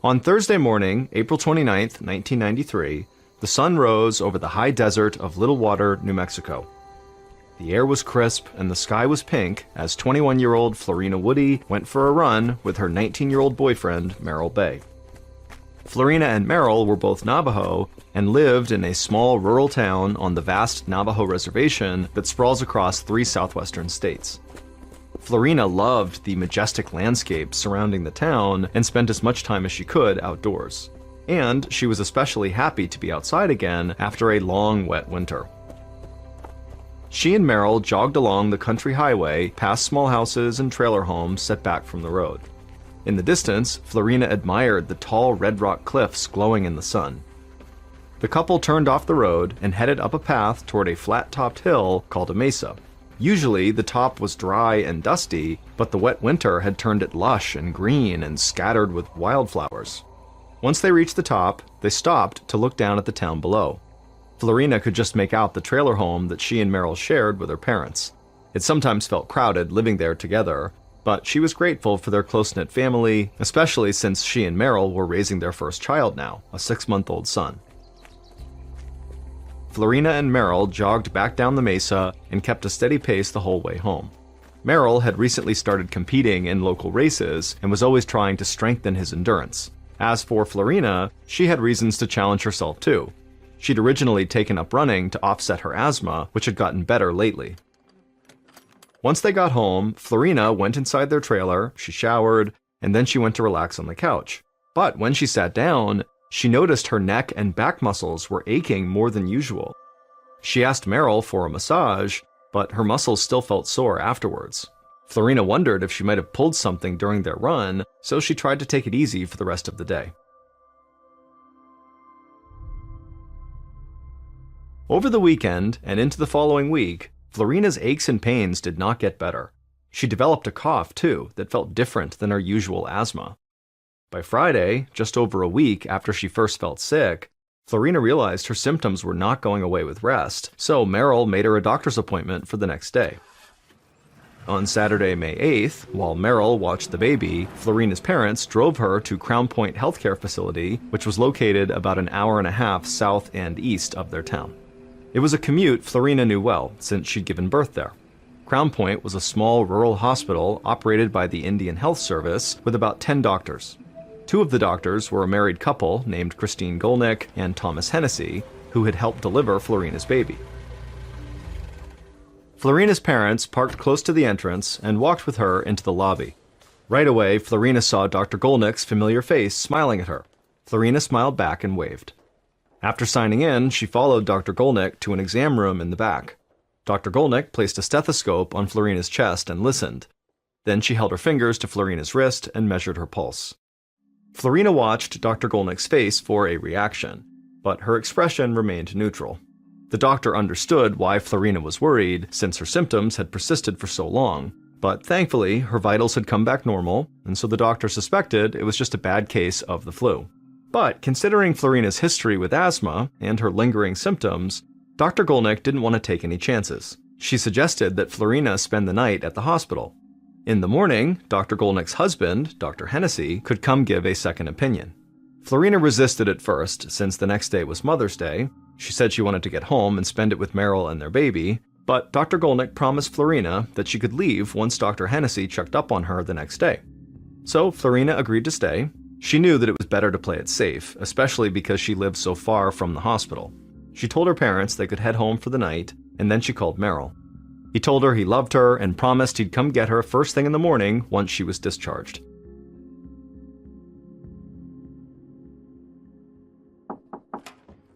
On Thursday morning, April 29th, 1993, the sun rose over the high desert of Little Water, New Mexico. The air was crisp and the sky was pink as 21-year-old Florina Woody went for a run with her 19-year-old boyfriend, Merrill Bay. Florina and Merrill were both Navajo and lived in a small rural town on the vast Navajo reservation that sprawls across 3 southwestern states. Florina loved the majestic landscape surrounding the town and spent as much time as she could outdoors. And she was especially happy to be outside again after a long, wet winter. She and Merrill jogged along the country highway past small houses and trailer homes set back from the road. In the distance, Florina admired the tall red rock cliffs glowing in the sun. The couple turned off the road and headed up a path toward a flat-topped hill called a mesa. Usually, the top was dry and dusty, but the wet winter had turned it lush and green and scattered with wildflowers. Once they reached the top, they stopped to look down at the town below. Florina could just make out the trailer home that she and Merrill shared with her parents. It sometimes felt crowded living there together, but she was grateful for their close-knit family, especially since she and Merrill were raising their first child now, a 6-month-old son. Florina and Merrill jogged back down the mesa and kept a steady pace the whole way home. Merrill had recently started competing in local races and was always trying to strengthen his endurance. As for Florina, she had reasons to challenge herself too. She'd originally taken up running to offset her asthma, which had gotten better lately. Once they got home, Florina went inside their trailer, she showered, and then she went to relax on the couch. But when she sat down, she noticed her neck and back muscles were aching more than usual. She asked Merrill for a massage, but her muscles still felt sore afterwards. Florina wondered if she might have pulled something during their run, so she tried to take it easy for the rest of the day. Over the weekend and into the following week, Florina's aches and pains did not get better. She developed a cough, too, that felt different than her usual asthma. By Friday, just over a week after she first felt sick, Florina realized her symptoms were not going away with rest, so Merrill made her a doctor's appointment for the next day. On Saturday, May 8th, while Merrill watched the baby, Florina's parents drove her to Crown Point Healthcare Facility, which was located about an hour and a half south and east of their town. It was a commute Florina knew well, since she'd given birth there. Crown Point was a small rural hospital operated by the Indian Health Service with about 10 doctors. 2 of the doctors were a married couple named Christine Golnick and Thomas Hennessy, who had helped deliver Florina's baby. Florina's parents parked close to the entrance and walked with her into the lobby. Right away, Florina saw Dr. Golnick's familiar face smiling at her. Florina smiled back and waved. After signing in, she followed Dr. Golnick to an exam room in the back. Dr. Golnick placed a stethoscope on Florina's chest and listened. Then she held her fingers to Florina's wrist and measured her pulse. Florina watched Dr. Golnick's face for a reaction, but her expression remained neutral. The doctor understood why Florina was worried, since her symptoms had persisted for so long, but thankfully her vitals had come back normal, and so the doctor suspected it was just a bad case of the flu. But considering Florina's history with asthma and her lingering symptoms, Dr. Golnick didn't want to take any chances. She suggested that Florina spend the night at the hospital. In the morning, Dr. Golnick's husband, Dr. Hennessy, could come give a second opinion. Florina resisted at first, since the next day was Mother's Day. She said she wanted to get home and spend it with Merrill and their baby, but Dr. Golnick promised Florina that she could leave once Dr. Hennessy checked up on her the next day. So Florina agreed to stay. She knew that it was better to play it safe, especially because she lived so far from the hospital. She told her parents they could head home for the night, and then she called Merrill. He told her he loved her and promised he'd come get her first thing in the morning once she was discharged.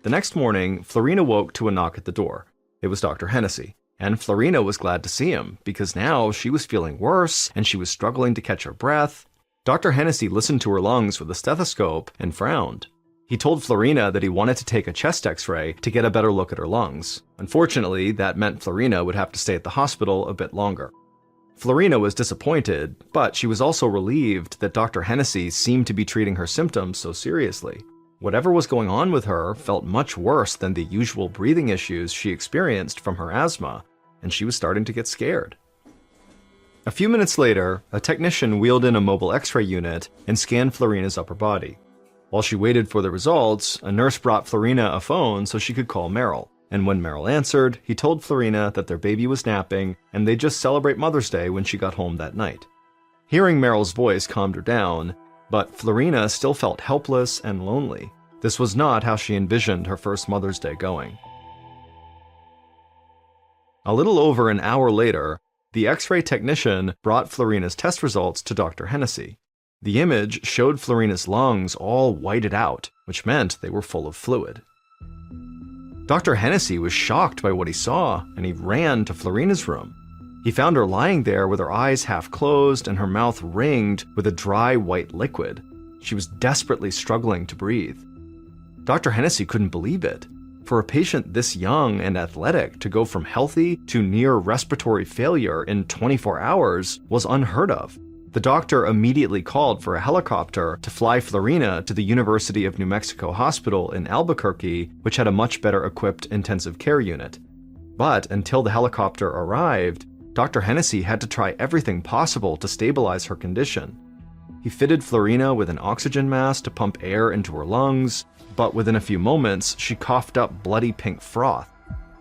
The next morning, Florina woke to a knock at the door. It was Dr. Hennessy, and Florina was glad to see him, because now she was feeling worse and she was struggling to catch her breath. Dr. Hennessy listened to her lungs with a stethoscope and frowned. He told Florina that he wanted to take a chest x-ray to get a better look at her lungs. Unfortunately, that meant Florina would have to stay at the hospital a bit longer. Florina was disappointed, but she was also relieved that Dr. Hennessy seemed to be treating her symptoms so seriously. Whatever was going on with her felt much worse than the usual breathing issues she experienced from her asthma, and she was starting to get scared. A few minutes later, a technician wheeled in a mobile x-ray unit and scanned Florina's upper body. While she waited for the results, a nurse brought Florina a phone so she could call Meryl. And when Meryl answered, he told Florina that their baby was napping and they'd just celebrate Mother's Day when she got home that night. Hearing Meryl's voice calmed her down, but Florina still felt helpless and lonely. This was not how she envisioned her first Mother's Day going. A little over an hour later, the X-ray technician brought Florina's test results to Dr. Hennessy. The image showed Florina's lungs all whited out, which meant they were full of fluid. Dr. Hennessy was shocked by what he saw, and he ran to Florina's room. He found her lying there with her eyes half closed and her mouth ringed with a dry white liquid. She was desperately struggling to breathe. Dr. Hennessy couldn't believe it. For a patient this young and athletic to go from healthy to near respiratory failure in 24 hours was unheard of. The doctor immediately called for a helicopter to fly Florina to the University of New Mexico Hospital in Albuquerque, which had a much better equipped intensive care unit. But until the helicopter arrived, Dr. Hennessy had to try everything possible to stabilize her condition. He fitted Florina with an oxygen mask to pump air into her lungs, but within a few moments, she coughed up bloody pink froth.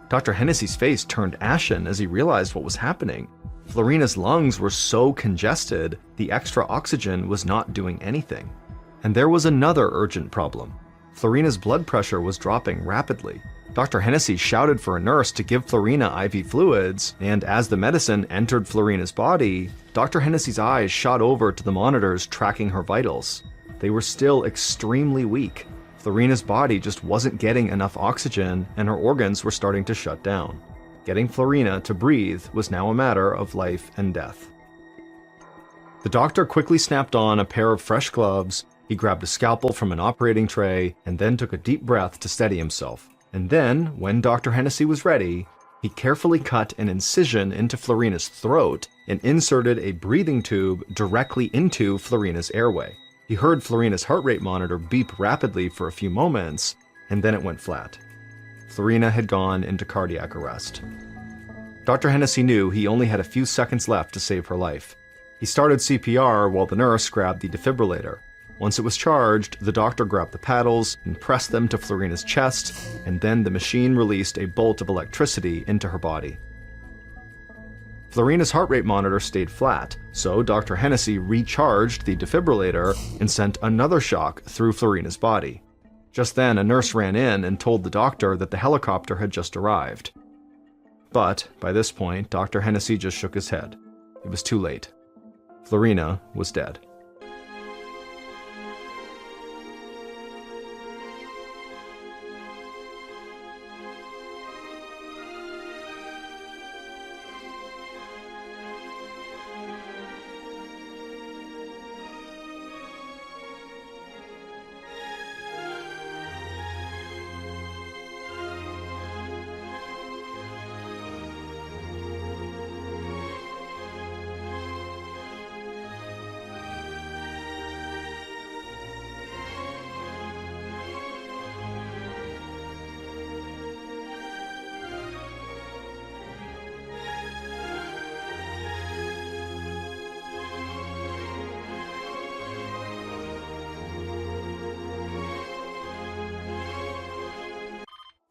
Dr. Hennessy's face turned ashen as he realized what was happening. Florina's lungs were so congested, the extra oxygen was not doing anything. And there was another urgent problem. Florina's blood pressure was dropping rapidly. Dr. Hennessy shouted for a nurse to give Florina IV fluids, and as the medicine entered Florina's body, Dr. Hennessy's eyes shot over to the monitors tracking her vitals. They were still extremely weak. Florina's body just wasn't getting enough oxygen, and her organs were starting to shut down. Getting Florina to breathe was now a matter of life and death. The doctor quickly snapped on a pair of fresh gloves, he grabbed a scalpel from an operating tray, and then took a deep breath to steady himself. And then, when Dr. Hennessy was ready, he carefully cut an incision into Florina's throat and inserted a breathing tube directly into Florina's airway. He heard Florina's heart rate monitor beep rapidly for a few moments, and then it went flat. Florina had gone into cardiac arrest. Dr. Hennessy knew he only had a few seconds left to save her life. He started CPR while the nurse grabbed the defibrillator. Once it was charged, the doctor grabbed the paddles and pressed them to Florina's chest, and then the machine released a bolt of electricity into her body. Florina's heart rate monitor stayed flat, so Dr. Hennessy recharged the defibrillator and sent another shock through Florina's body. Just then, a nurse ran in and told the doctor that the helicopter had just arrived. But by this point, Dr. Hennessy just shook his head. It was too late. Florina was dead.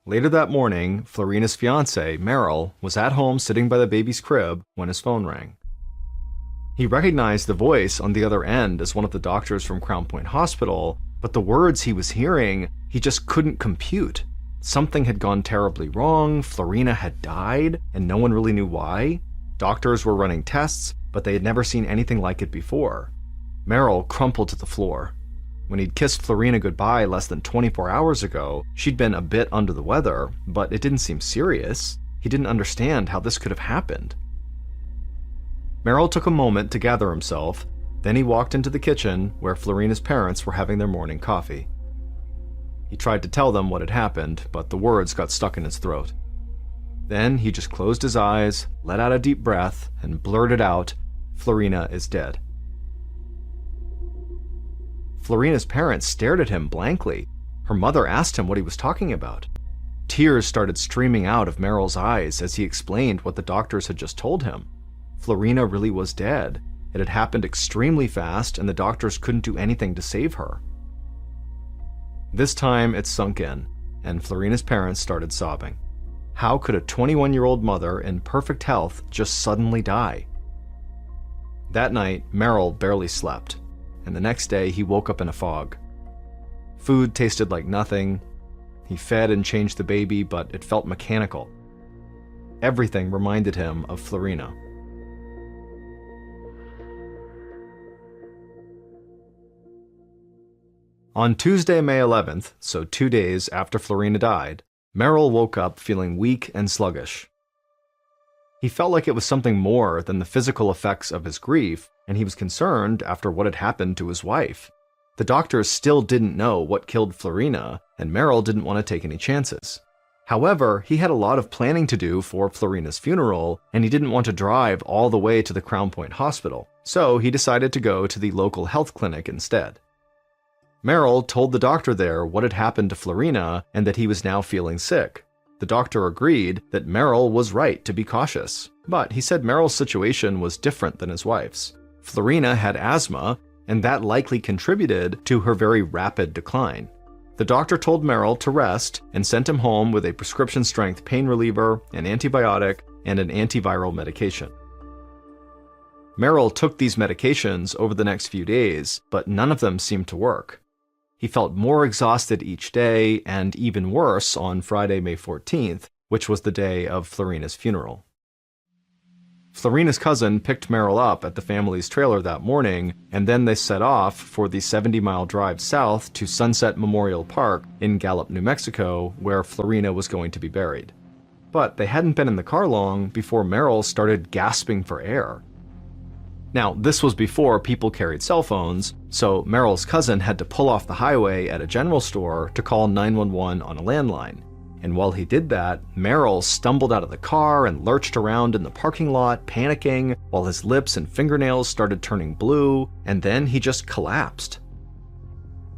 Later that morning, Florina's fiancé, Meryl, was at home sitting by the baby's crib when his phone rang. He recognized the voice on the other end as one of the doctors from Crown Point Hospital, but the words he was hearing, he just couldn't compute. Something had gone terribly wrong, Florina had died, and no one really knew why. Doctors were running tests, but they had never seen anything like it before. Meryl crumpled to the floor. When he'd kissed Florina goodbye less than 24 hours ago, she'd been a bit under the weather, but it didn't seem serious. He didn't understand how this could have happened. Meryl took a moment to gather himself, then he walked into the kitchen where Florina's parents were having their morning coffee. He tried to tell them what had happened, but the words got stuck in his throat. Then he just closed his eyes, let out a deep breath, and blurted out, "Florina is dead." Florina's parents stared at him blankly. Her mother asked him what he was talking about. Tears started streaming out of Meryl's eyes as he explained what the doctors had just told him. Florina really was dead. It had happened extremely fast, and the doctors couldn't do anything to save her. This time it sunk in, and Florina's parents started sobbing. How could a 21-year-old mother in perfect health just suddenly die? That night, Merrill barely slept, and the next day he woke up in a fog. Food tasted like nothing. He fed and changed the baby, but it felt mechanical. Everything reminded him of Florina. On Tuesday, May 11th, so 2 days after Florina died, Merrill woke up feeling weak and sluggish. He felt like it was something more than the physical effects of his grief, and he was concerned after what had happened to his wife. The doctors still didn't know what killed Florina, and Merrill didn't want to take any chances. However, he had a lot of planning to do for Florina's funeral, and he didn't want to drive all the way to the Crown Point Hospital, so he decided to go to the local health clinic instead. Merrill told the doctor there what had happened to Florina and that he was now feeling sick. The doctor agreed that Merrill was right to be cautious, but he said Merrill's situation was different than his wife's. Florina had asthma, and that likely contributed to her very rapid decline. The doctor told Merrill to rest and sent him home with a prescription-strength pain reliever, an antibiotic, and an antiviral medication. Merrill took these medications over the next few days, but none of them seemed to work. He felt more exhausted each day, and even worse on Friday, May 14th, which was the day of Florina's funeral. Florina's cousin picked Merrill up at the family's trailer that morning, and then they set off for the 70-mile drive south to Sunset Memorial Park in Gallup, New Mexico, where Florina was going to be buried. But they hadn't been in the car long before Merrill started gasping for air. Now, this was before people carried cell phones, so Merrill's cousin had to pull off the highway at a general store to call 911 on a landline. And while he did that, Merrill stumbled out of the car and lurched around in the parking lot, panicking, while his lips and fingernails started turning blue, and then he just collapsed.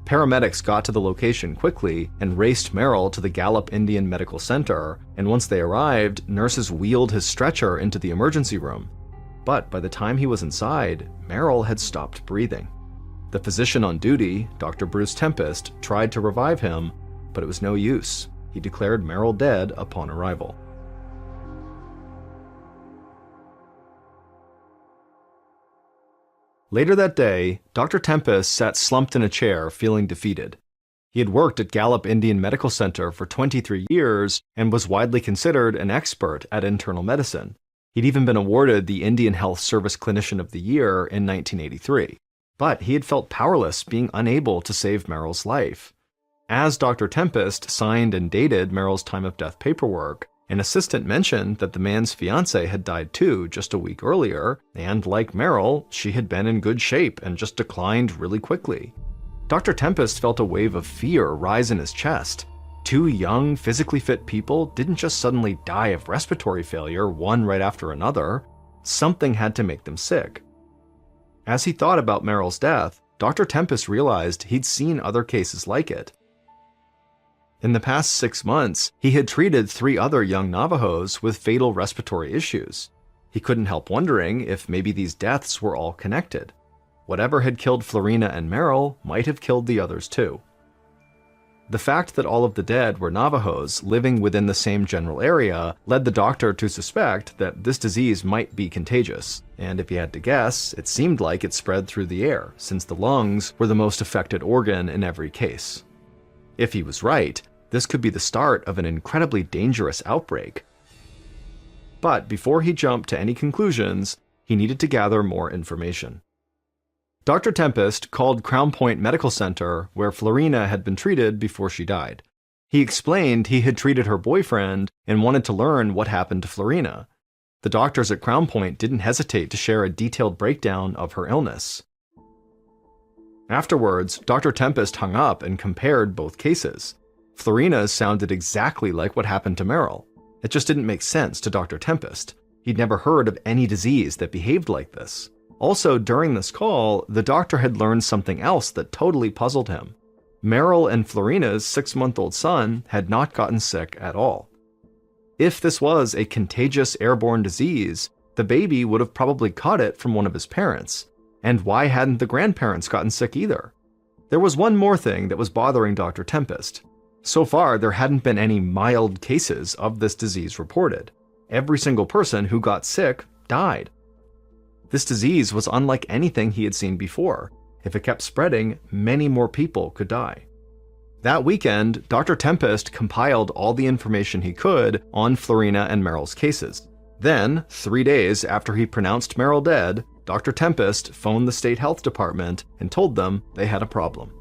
Paramedics got to the location quickly and raced Merrill to the Gallup Indian Medical Center, and once they arrived, nurses wheeled his stretcher into the emergency room. But by the time he was inside, Merrill had stopped breathing. The physician on duty, Dr. Bruce Tempest, tried to revive him, but it was no use. He declared Merrill dead upon arrival. Later that day, Dr. Tempest sat slumped in a chair, feeling defeated. He had worked at Gallup Indian Medical Center for 23 years and was widely considered an expert at internal medicine. He'd even been awarded the Indian Health Service Clinician of the Year in 1983. But he had felt powerless, being unable to save Merrill's life. As Dr. Tempest signed and dated Merrill's time of death paperwork, an assistant mentioned that the man's fiancée had died too just a week earlier, and like Merrill, she had been in good shape and just declined really quickly. Dr. Tempest felt a wave of fear rise in his chest. Two young, physically fit people didn't just suddenly die of respiratory failure, one right after another. Something had to make them sick. As he thought about Merrill's death, Dr. Tempest realized he'd seen other cases like it. In the past 6 months, he had treated 3 other young Navajos with fatal respiratory issues. He couldn't help wondering if maybe these deaths were all connected. Whatever had killed Florina and Merrill might have killed the others too. The fact that all of the dead were Navajos living within the same general area led the doctor to suspect that this disease might be contagious, and if he had to guess, it seemed like it spread through the air, since the lungs were the most affected organ in every case. If he was right, this could be the start of an incredibly dangerous outbreak. But before he jumped to any conclusions, he needed to gather more information. Dr. Tempest called Crown Point Medical Center, where Florina had been treated before she died. He explained he had treated her boyfriend and wanted to learn what happened to Florina. The doctors at Crown Point didn't hesitate to share a detailed breakdown of her illness. Afterwards, Dr. Tempest hung up and compared both cases. Florina's sounded exactly like what happened to Merrill. It just didn't make sense to Dr. Tempest. He'd never heard of any disease that behaved like this. Also, during this call, the doctor had learned something else that totally puzzled him. Merrill and Florina's 6-month-old son had not gotten sick at all. If this was a contagious airborne disease, the baby would have probably caught it from one of his parents. And why hadn't the grandparents gotten sick either? There was one more thing that was bothering Dr. Tempest. So far, there hadn't been any mild cases of this disease reported. Every single person who got sick died. This disease was unlike anything he had seen before. If it kept spreading, many more people could die. That weekend, Dr. Tempest compiled all the information he could on Florina and Meryl's cases. Then, 3 days after he pronounced Meryl dead, Dr. Tempest phoned the state health department and told them they had a problem.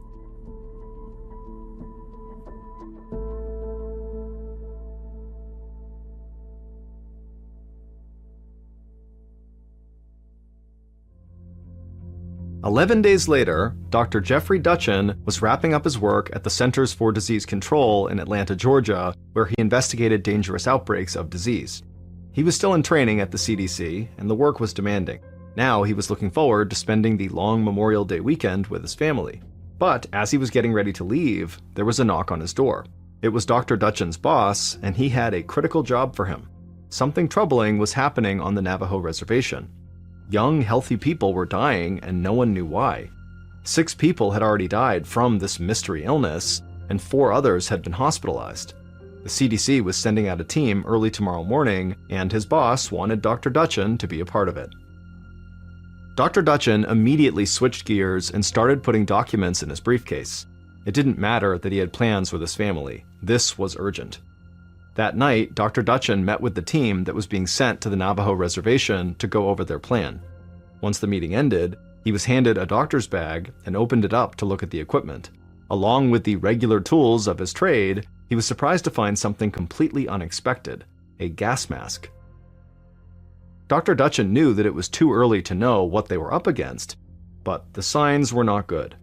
"11 days later, Dr. Jeffrey Dutchin was wrapping up his work at the Centers for Disease Control in Atlanta, Georgia, where he investigated dangerous outbreaks of disease. He was still in training at the CDC, and the work was demanding. Now he was looking forward to spending the long Memorial Day weekend with his family. But as he was getting ready to leave, there was a knock on his door. It was Dr. Dutchin's boss, and he had a critical job for him. Something troubling was happening on the Navajo reservation. Young, healthy people were dying, and no one knew why. 6 people had already died from this mystery illness, and 4 others had been hospitalized. The CDC was sending out a team early tomorrow morning, and his boss wanted Dr. Dutchin to be a part of it. Dr. Dutchin immediately switched gears and started putting documents in his briefcase. It didn't matter that he had plans with his family. This was urgent. That night, Dr. Dutchin met with the team that was being sent to the Navajo reservation to go over their plan. Once the meeting ended, he was handed a doctor's bag and opened it up to look at the equipment. Along with the regular tools of his trade, he was surprised to find something completely unexpected: a gas mask. Dr. Dutchin knew that it was too early to know what they were up against, but the signs were not good.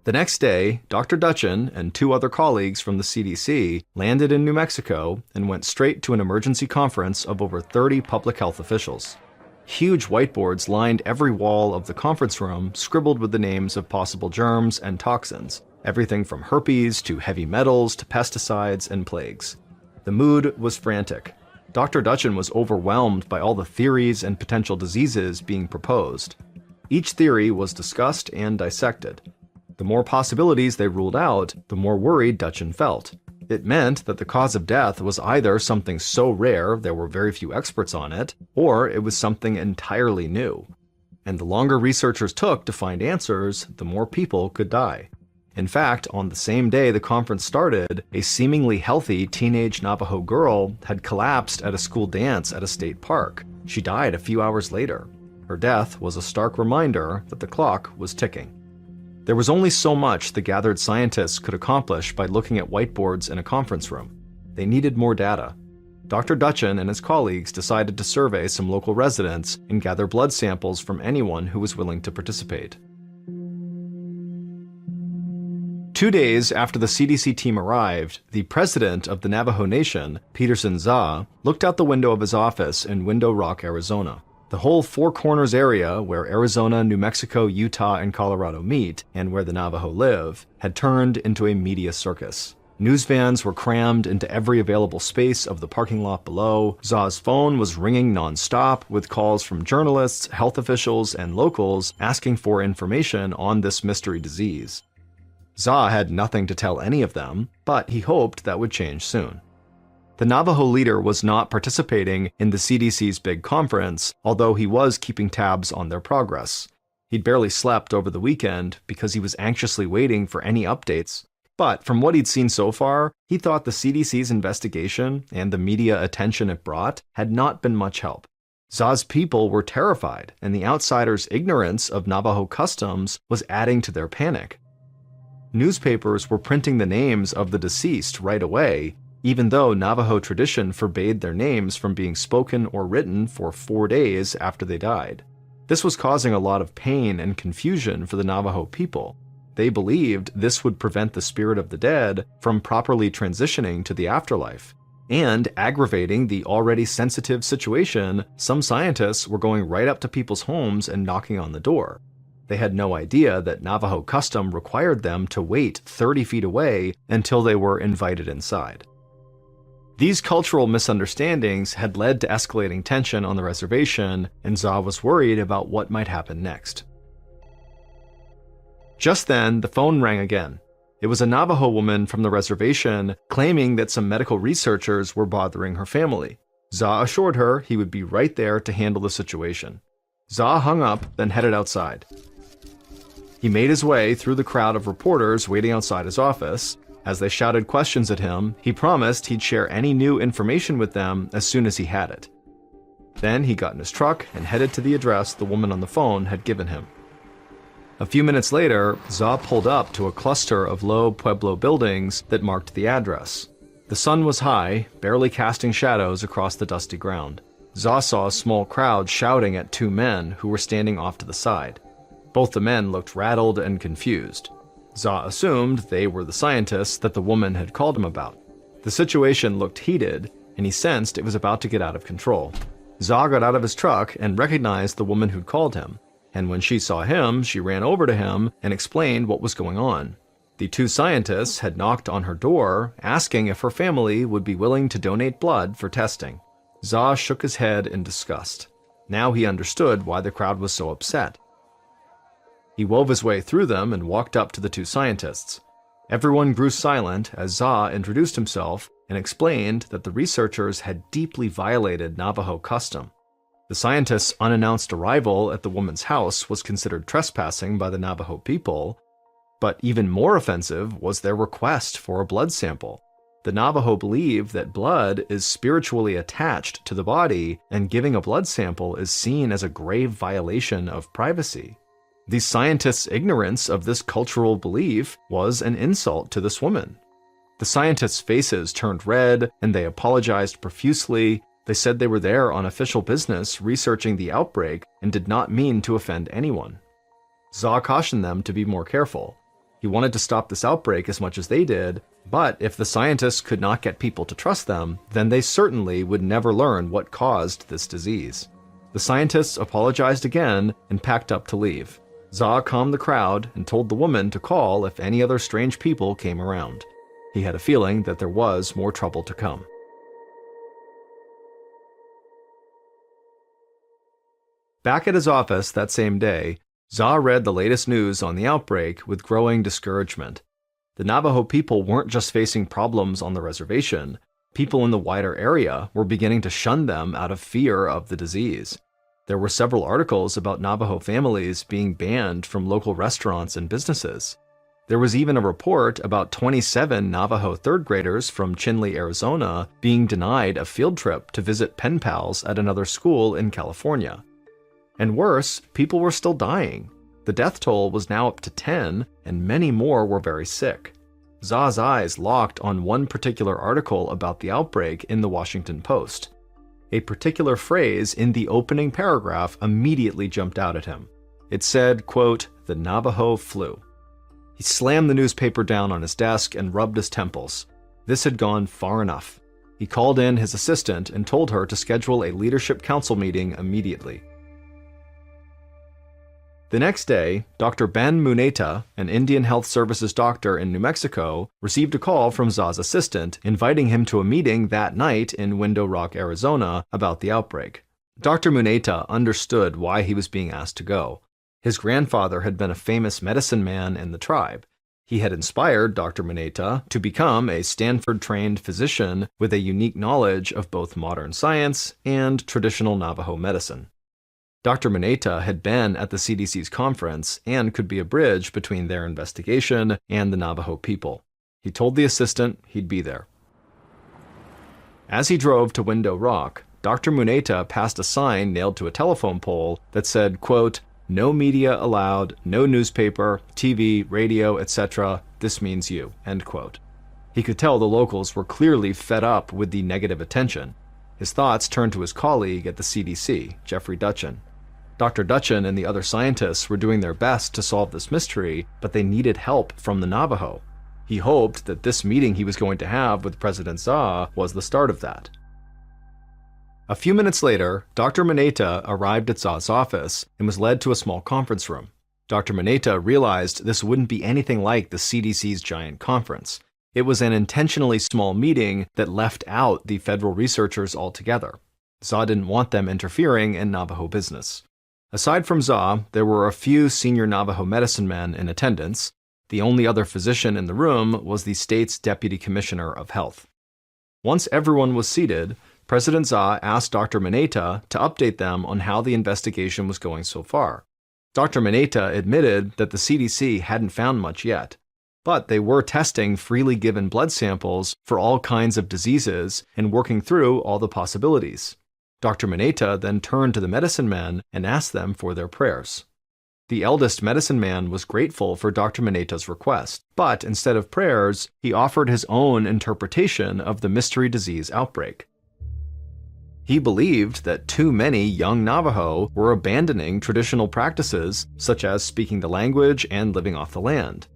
The next day, Dr. Dutchin and 2 other colleagues from the CDC landed in New Mexico and went straight to an emergency conference of over 30 public health officials. Huge whiteboards lined every wall of the conference room, scribbled with the names of possible germs and toxins, everything from herpes to heavy metals to pesticides and plagues. The mood was frantic. Dr. Dutchin was overwhelmed by all the theories and potential diseases being proposed. Each theory was discussed and dissected. The more possibilities they ruled out, the more worried Dutchin felt. It meant that the cause of death was either something so rare there were very few experts on it, or it was something entirely new. And the longer researchers took to find answers, the more people could die. In fact, on the same day the conference started, a seemingly healthy teenage Navajo girl had collapsed at a school dance at a state park. She died a few hours later. Her death was a stark reminder that the clock was ticking. There was only so much the gathered scientists could accomplish by looking at whiteboards in a conference room. They needed more data. Dr. Dutchin and his colleagues decided to survey some local residents and gather blood samples from anyone who was willing to participate. 2 days after the CDC team arrived, the president of the Navajo Nation, Peterson Za, looked out the window of his office in Window Rock, Arizona. The whole Four Corners area, where Arizona, New Mexico, Utah, and Colorado meet, and where the Navajo live, had turned into a media circus. News vans were crammed into every available space of the parking lot below. Za's phone was ringing non-stop with calls from journalists, health officials, and locals asking for information on this mystery disease. Za had nothing to tell any of them, but he hoped that would change soon. The Navajo leader was not participating in the CDC's big conference, although he was keeping tabs on their progress. He'd barely slept over the weekend because he was anxiously waiting for any updates. But from what he'd seen so far, he thought the CDC's investigation and the media attention it brought had not been much help. Za's people were terrified, and the outsiders' ignorance of Navajo customs was adding to their panic. Newspapers were printing the names of the deceased right away, even though Navajo tradition forbade their names from being spoken or written for 4 days after they died. This was causing a lot of pain and confusion for the Navajo people. They believed this would prevent the spirit of the dead from properly transitioning to the afterlife. And aggravating the already sensitive situation, some scientists were going right up to people's homes and knocking on the door. They had no idea that Navajo custom required them to wait 30 feet away until they were invited inside. These cultural misunderstandings had led to escalating tension on the reservation, and Za was worried about what might happen next. Just then, the phone rang again. It was a Navajo woman from the reservation claiming that some medical researchers were bothering her family. Za assured her he would be right there to handle the situation. Za hung up, then headed outside. He made his way through the crowd of reporters waiting outside his office. As they shouted questions at him, he promised he'd share any new information with them as soon as he had it. Then he got in his truck and headed to the address the woman on the phone had given him. A few minutes later, Za pulled up to a cluster of low Pueblo buildings that marked the address. The sun was high, barely casting shadows across the dusty ground. Za saw a small crowd shouting at two men who were standing off to the side. Both the men looked rattled and confused. Za assumed they were the scientists that the woman had called him about. The situation looked heated, and he sensed it was about to get out of control. Za got out of his truck and recognized the woman who'd called him, and when she saw him, she ran over to him and explained what was going on. The two scientists had knocked on her door, asking if her family would be willing to donate blood for testing. Za shook his head in disgust. Now he understood why the crowd was so upset. He wove his way through them and walked up to the two scientists. Everyone grew silent as Za introduced himself and explained that the researchers had deeply violated Navajo custom. The scientists' unannounced arrival at the woman's house was considered trespassing by the Navajo people, but even more offensive was their request for a blood sample. The Navajo believe that blood is spiritually attached to the body, and giving a blood sample is seen as a grave violation of privacy. The scientists' ignorance of this cultural belief was an insult to this woman. The scientists' faces turned red, and they apologized profusely. They said they were there on official business researching the outbreak and did not mean to offend anyone. Za cautioned them to be more careful. He wanted to stop this outbreak as much as they did, but if the scientists could not get people to trust them, then they certainly would never learn what caused this disease. The scientists apologized again and packed up to leave. Za calmed the crowd and told the woman to call if any other strange people came around. He had a feeling that there was more trouble to come. Back at his office that same day, Za read the latest news on the outbreak with growing discouragement. The Navajo people weren't just facing problems on the reservation. People in the wider area were beginning to shun them out of fear of the disease. There were several articles about Navajo families being banned from local restaurants and businesses. There was even a report about 27 Navajo third graders from Chinle, Arizona, being denied a field trip to visit pen pals at another school in California. And worse, people were still dying. The death toll was now up to 10, and many more were very sick. Za's eyes locked on one particular article about the outbreak in the Washington Post. A particular phrase in the opening paragraph immediately jumped out at him. It said, quote, "The Navajo flu." He slammed the newspaper down on his desk and rubbed his temples. This had gone far enough. He called in his assistant and told her to schedule a leadership council meeting immediately. The next day, Dr. Ben Muneta, an Indian Health Services doctor in New Mexico, received a call from Za's assistant inviting him to a meeting that night in Window Rock, Arizona, about the outbreak. Dr. Muneta understood why he was being asked to go. His grandfather had been a famous medicine man in the tribe. He had inspired Dr. Muneta to become a Stanford-trained physician with a unique knowledge of both modern science and traditional Navajo medicine. Dr. Muneta had been at the CDC's conference and could be a bridge between their investigation and the Navajo people. He told the assistant he'd be there. As he drove to Window Rock, Dr. Muneta passed a sign nailed to a telephone pole that said, quote, "No media allowed, no newspaper, TV, radio, etc. This means you," end quote. He could tell the locals were clearly fed up with the negative attention. His thoughts turned to his colleague at the CDC, Jeffrey Dutchin. Dr. Dutchin and the other scientists were doing their best to solve this mystery, but they needed help from the Navajo. He hoped that this meeting he was going to have with President Za was the start of that. A few minutes later, Dr. Muneta arrived at Za's office and was led to a small conference room. Dr. Muneta realized this wouldn't be anything like the CDC's giant conference. It was an intentionally small meeting that left out the federal researchers altogether. Za didn't want them interfering in Navajo business. Aside from Za, there were a few senior Navajo medicine men in attendance. The only other physician in the room was the state's Deputy Commissioner of Health. Once everyone was seated, President Za asked Dr. Mineta to update them on how the investigation was going so far. Dr. Mineta admitted that the CDC hadn't found much yet, but they were testing freely given blood samples for all kinds of diseases and working through all the possibilities. Dr. Mineta then turned to the medicine men and asked them for their prayers. The eldest medicine man was grateful for Dr. Mineta's request, but instead of prayers, he offered his own interpretation of the mystery disease outbreak. He believed that too many young Navajo were abandoning traditional practices such as speaking the language and living off the land.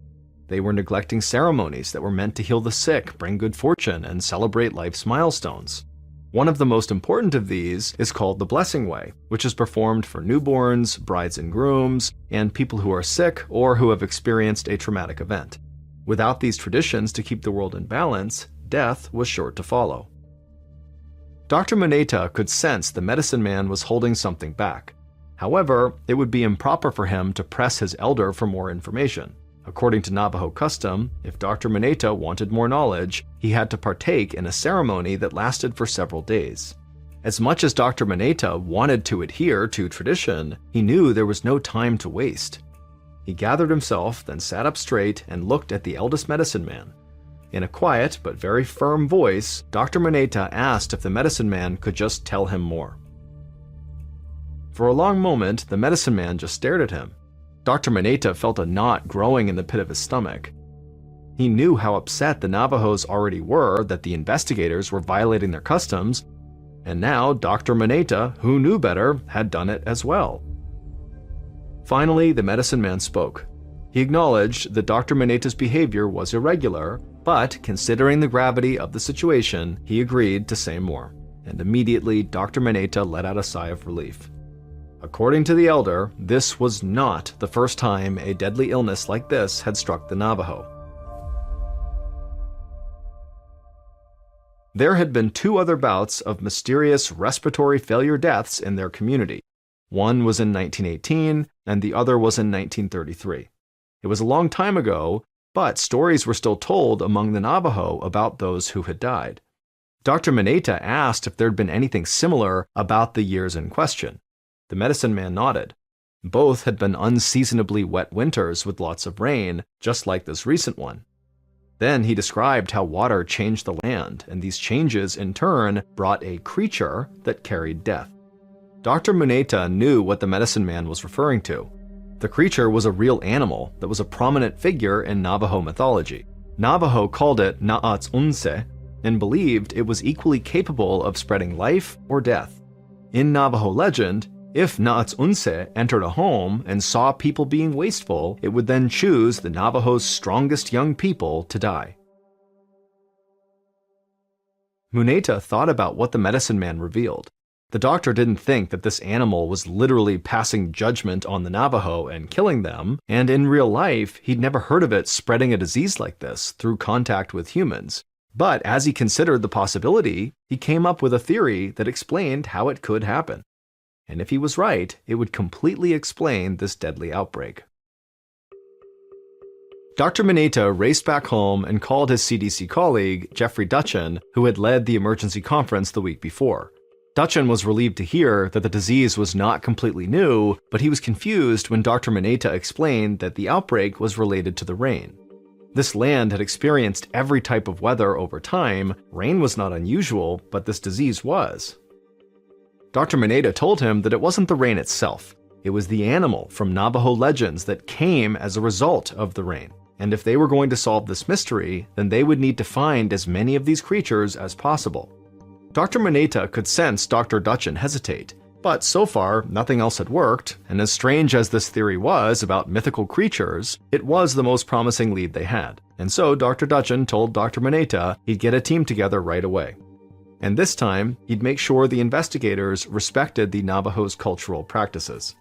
They were neglecting ceremonies that were meant to heal the sick, bring good fortune, and celebrate life's milestones. One of the most important of these is called the Blessing Way, which is performed for newborns, brides and grooms, and people who are sick or who have experienced a traumatic event. Without these traditions to keep the world in balance, death was sure to follow. Dr. Mineta could sense the medicine man was holding something back. However, it would be improper for him to press his elder for more information. According to Navajo custom, if Dr. Mineta wanted more knowledge, he had to partake in a ceremony that lasted for several days. As much as Dr. Mineta wanted to adhere to tradition, he knew there was no time to waste. He gathered himself, then sat up straight and looked at the eldest medicine man. In a quiet but very firm voice, Dr. Mineta asked if the medicine man could just tell him more. For a long moment, the medicine man just stared at him. Dr. Mineta felt a knot growing in the pit of his stomach. He knew how upset the Navajos already were that the investigators were violating their customs, and now Dr. Mineta, who knew better, had done it as well. Finally, the medicine man spoke. He acknowledged that Dr. Mineta's behavior was irregular, but considering the gravity of the situation, he agreed to say more, and immediately Dr. Mineta let out a sigh of relief. According to the elder, this was not the first time a deadly illness like this had struck the Navajo. There had been 2 other bouts of mysterious respiratory failure deaths in their community. One was in 1918, and the other was in 1933. It was a long time ago, but stories were still told among the Navajo about those who had died. Dr. Mineta asked if there had been anything similar about the years in question. The medicine man nodded. Both had been unseasonably wet winters with lots of rain, just like this recent one. Then he described how water changed the land, and these changes in turn brought a creature that carried death. Dr. Mineta knew what the medicine man was referring to. The creature was a real animal that was a prominent figure in Navajo mythology. Navajo called it Na'atsunse and believed it was equally capable of spreading life or death. In Navajo legend, if Na'atsunse entered a home and saw people being wasteful, it would then choose the Navajo's strongest young people to die. Mineta thought about what the medicine man revealed. The doctor didn't think that this animal was literally passing judgment on the Navajo and killing them, and in real life, he'd never heard of it spreading a disease like this through contact with humans. But as he considered the possibility, he came up with a theory that explained how it could happen. And if he was right, it would completely explain this deadly outbreak. Dr. Mineta raced back home and called his CDC colleague, Jeffrey Dutchin, who had led the emergency conference the week before. Dutchin was relieved to hear that the disease was not completely new, but he was confused when Dr. Mineta explained that the outbreak was related to the rain. This land had experienced every type of weather over time. Rain was not unusual, but this disease was. Dr. Mineta told him that it wasn't the rain itself. It was the animal from Navajo legends that came as a result of the rain. And if they were going to solve this mystery, then they would need to find as many of these creatures as possible. Dr. Mineta could sense Dr. Dutchin hesitate, but so far nothing else had worked, and as strange as this theory was about mythical creatures, it was the most promising lead they had. And so Dr. Dutchin told Dr. Mineta he'd get a team together right away. And this time, he'd make sure the investigators respected the Navajo's cultural practices.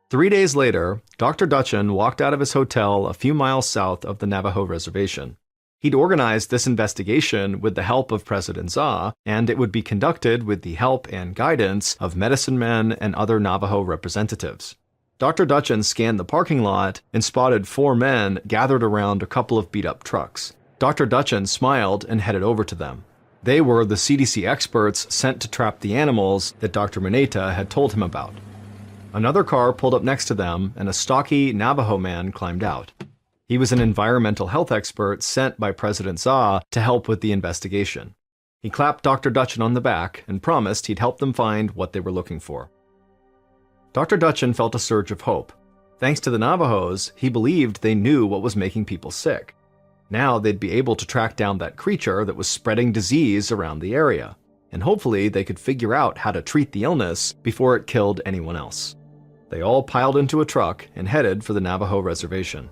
3 days later, Dr. Dutchin walked out of his hotel a few miles south of the Navajo reservation. He'd organized this investigation with the help of President Za, and it would be conducted with the help and guidance of medicine men and other Navajo representatives. Dr. Dutchin scanned the parking lot and spotted 4 men gathered around a couple of beat-up trucks. Dr. Dutchin smiled and headed over to them. They were the CDC experts sent to trap the animals that Dr. Mineta had told him about. Another car pulled up next to them, and a stocky Navajo man climbed out. He was an environmental health expert sent by President Za to help with the investigation. He clapped Dr. Dutchin on the back and promised he'd help them find what they were looking for. Dr. Dutchin felt a surge of hope. Thanks to the Navajos, he believed they knew what was making people sick. Now they'd be able to track down that creature that was spreading disease around the area, and hopefully they could figure out how to treat the illness before it killed anyone else. They all piled into a truck and headed for the Navajo reservation.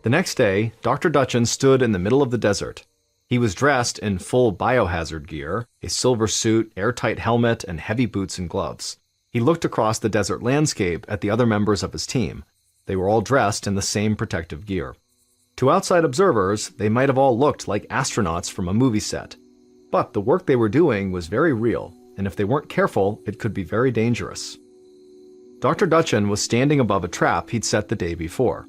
The next day, Dr. Dutchin stood in the middle of the desert. He was dressed in full biohazard gear, a silver suit, airtight helmet, and heavy boots and gloves. He looked across the desert landscape at the other members of his team. They were all dressed in the same protective gear. To outside observers, they might have all looked like astronauts from a movie set. But the work they were doing was very real, and if they weren't careful, it could be very dangerous. Dr. Dutchin was standing above a trap he'd set the day before.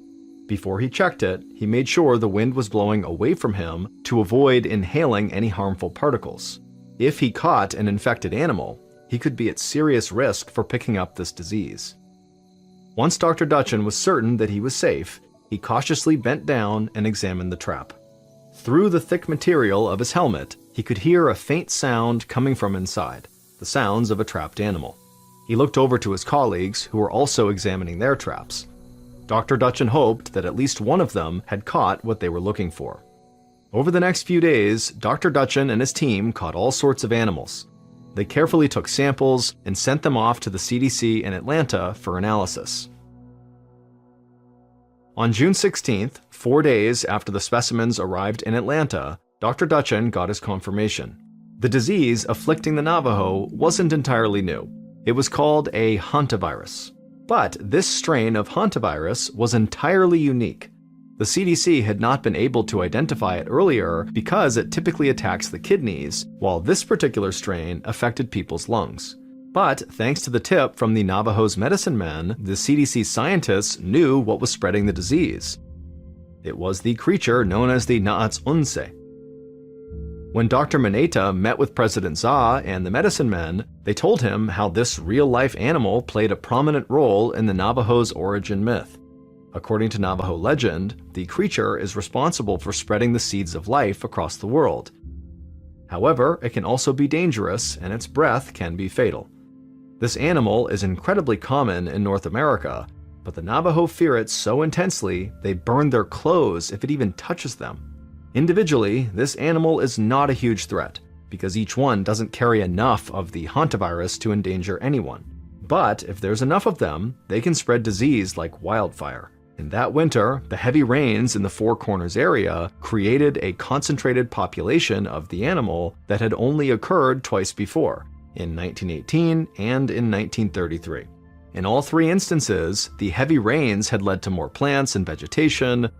Before he checked it, he made sure the wind was blowing away from him to avoid inhaling any harmful particles. If he caught an infected animal, he could be at serious risk for picking up this disease. Once Dr. Dutchin was certain that he was safe, he cautiously bent down and examined the trap. Through the thick material of his helmet, he could hear a faint sound coming from inside, the sounds of a trapped animal. He looked over to his colleagues, who were also examining their traps. Dr. Dutchin hoped that at least one of them had caught what they were looking for. Over the next few days, Dr. Dutchin and his team caught all sorts of animals. They carefully took samples and sent them off to the CDC in Atlanta for analysis. On June 16th, 4 days after the specimens arrived in Atlanta, Dr. Dutchin got his confirmation. The disease afflicting the Navajo wasn't entirely new. It was called a hantavirus. But this strain of hantavirus was entirely unique. The CDC had not been able to identify it earlier because it typically attacks the kidneys, while this particular strain affected people's lungs. But thanks to the tip from the Navajo's medicine men, the CDC scientists knew what was spreading the disease. It was the creature known as the Naatsunse. When Dr. Mineta met with President Za and the medicine men, they told him how this real-life animal played a prominent role in the Navajo's origin myth. According to Navajo legend, the creature is responsible for spreading the seeds of life across the world. However, it can also be dangerous, and its breath can be fatal. This animal is incredibly common in North America, but the Navajo fear it so intensely they burn their clothes if it even touches them. Individually, this animal is not a huge threat, because each one doesn't carry enough of the hantavirus to endanger anyone. But if there's enough of them, they can spread disease like wildfire. In that winter, the heavy rains in the Four Corners area created a concentrated population of the animal that had only occurred twice before, in 1918 and in 1933. In all 3 instances, the heavy rains had led to more plants and vegetation,